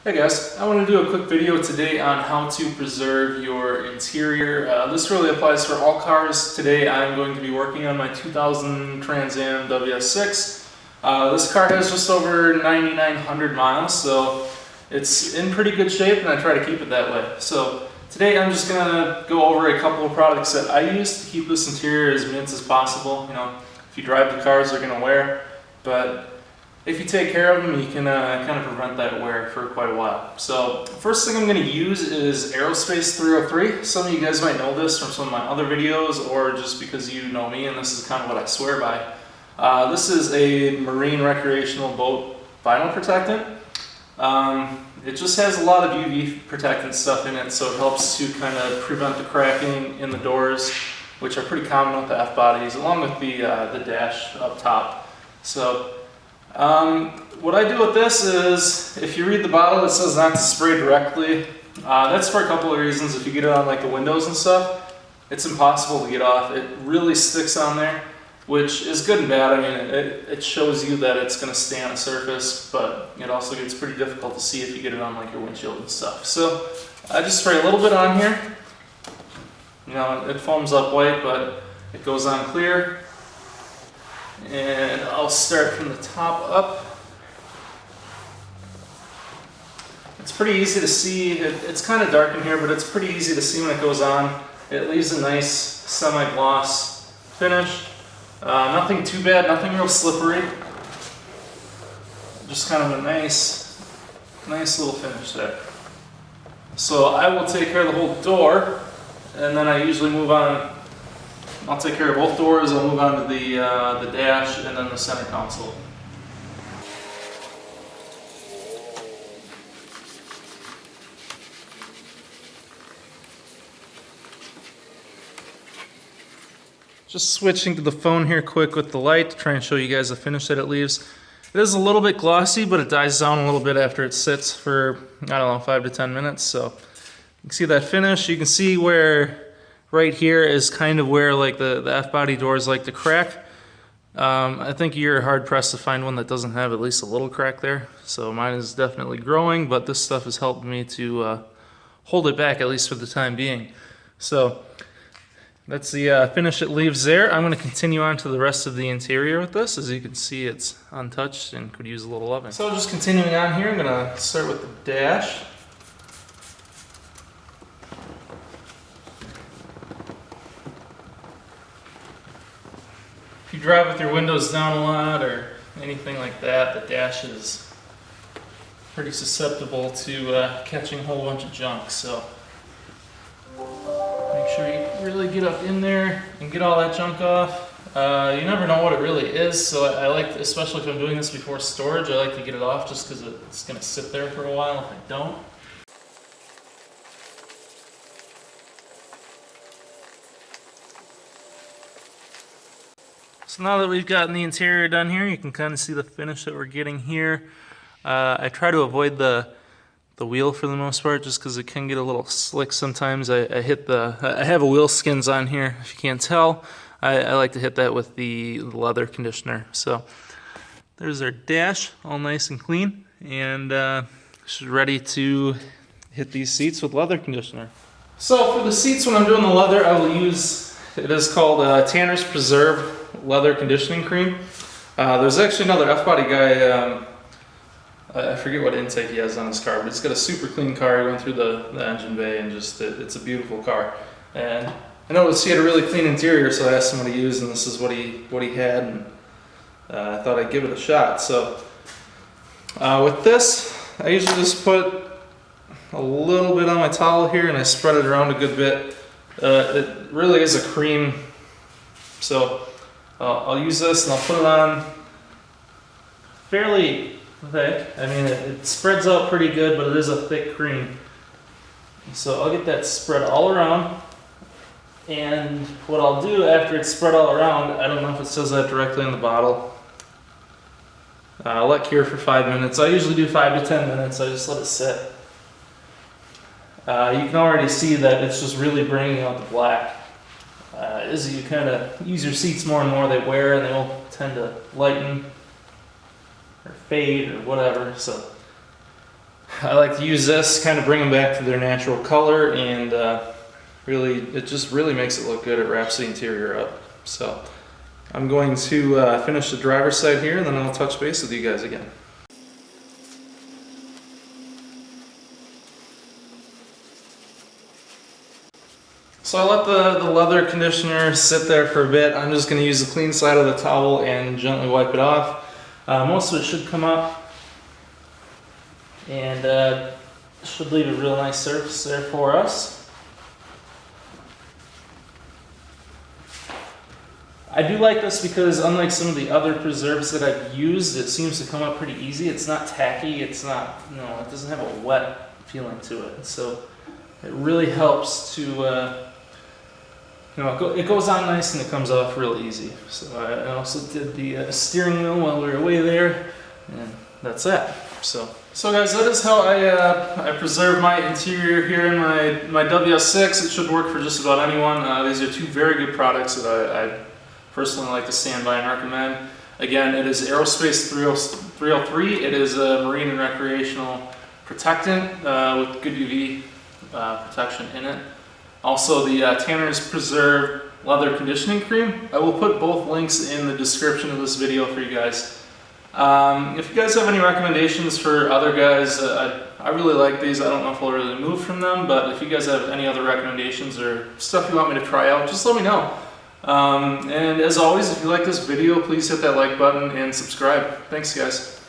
Hey guys, I want to do a quick video today on how to preserve your interior. This really applies for all cars. Today I'm going to be working on my 2000 Trans Am WS6. This car has just over 9,900 miles, so it's in pretty good shape and I try to keep it that way. So today I'm just going to go over a couple of products that I use to keep this interior as mint as possible. You know, if you drive the cars, they're going to wear, but if you take care of them, you can kind of prevent that wear for quite a while. So first thing I'm going to use is Aerospace 303. Some of you guys might know this from some of my other videos or just because you know me and this is kind of what I swear by. This is a marine recreational boat vinyl protectant. It just has a lot of UV protectant stuff in it, so it helps to kind of prevent the cracking in the doors, which are pretty common with the F-bodies, along with the dash up top. So what I do with this is, if you read the bottle, it says not to spray directly. That's for a couple of reasons. If you get it on like the windows and stuff, it's impossible to get off. It really sticks on there, which is good and bad. I mean, it shows you that it's going to stay on a surface, but it also gets pretty difficult to see if you get it on like your windshield and stuff. So I just spray a little bit on here. You know, it foams up white, but it goes on clear. And I'll start from the top up. It's pretty easy to see. It's kind of dark in here, but it's pretty easy to see when it goes on. It leaves a nice semi-gloss finish. Nothing too bad, nothing real slippery. Just kind of a nice little finish there. So I will take care of the whole door, and then I usually move on. I'll take care of both doors. I'll move on to the dash and then the center console. Just switching to the phone here quick with the light to try and show you guys the finish that it leaves. It is a little bit glossy, but it dies down a little bit after it sits for, I don't know, 5 to 10 minutes. So you can see that finish. You can see where right here is kind of where like the F-body doors like to crack. I think you're hard pressed to find one that doesn't have at least a little crack there. So mine is definitely growing, but this stuff has helped me to hold it back, at least for the time being. So that's the finish it leaves there. I'm going to continue on to the rest of the interior with this. As you can see, it's untouched and could use a little loving. So just continuing on here, I'm going to start with the dash. If you drive with your windows down a lot or anything like that, the dash is pretty susceptible to catching a whole bunch of junk. So make sure you really get up in there and get all that junk off. You never know what it really is, so I like, especially if I'm doing this before storage, I like to get it off just because it's going to sit there for a while if I don't. So now that we've gotten the interior done here, you can kind of see the finish that we're getting here. I try to avoid the wheel for the most part, just because it can get a little slick sometimes. I have a wheel skins on here, if you can't tell. I like to hit that with the leather conditioner. So there's our dash, all nice and clean, and she's ready to hit these seats with leather conditioner. So for the seats, when I'm doing the leather, I will use, it is called Tanner's Preserve leather conditioning cream. There's actually another F-body guy, I forget what intake he has on his car, but he's got a super clean car. He went through the engine bay and just, it's a beautiful car. And I noticed he had a really clean interior, so I asked him what he used, and this is what he had, and I thought I'd give it a shot. So with this, I usually just put a little bit on my towel here and I spread it around a good bit. It really is a cream, so I'll use this and I'll put it on fairly thick. I mean, it spreads out pretty good, but it is a thick cream. So I'll get that spread all around. And what I'll do after it's spread all around, I don't know if it says that directly in the bottle. I'll let cure for 5 minutes. I usually do 5 to 10 minutes. I just let it sit. You can already see that it's just really bringing out the black. As you kind of use your seats more and more, they wear and they will tend to lighten or fade or whatever. So I like to use this, kind of bring them back to their natural color, and really, it just really makes it look good. It wraps the interior up. So I'm going to finish the driver's side here, and then I'll touch base with you guys again. So I let the leather conditioner sit there for a bit. I'm just going to use the clean side of the towel and gently wipe it off. Most of it should come up, and should leave a real nice surface there for us. I do like this because unlike some of the other preserves that I've used, it seems to come up pretty easy. It's not tacky, it's not, it doesn't have a wet feeling to it. So it really helps to it goes on nice and it comes off real easy. So I also did the steering wheel while we were away there, and that's that. So guys, that is how I preserve my interior here in my WS6. It should work for just about anyone. These are two very good products that I personally like to stand by and recommend. Again, it is Aerospace 303. It is a marine and recreational protectant with good UV protection in it. Also, the Tanner's Preserved Leather Conditioning Cream. I will put both links in the description of this video for you guys. If you guys have any recommendations for other guys, I really like these. I don't know if I'll really move from them, but if you guys have any other recommendations or stuff you want me to try out, just let me know. And as always, if you like this video, please hit that like button and subscribe. Thanks, guys.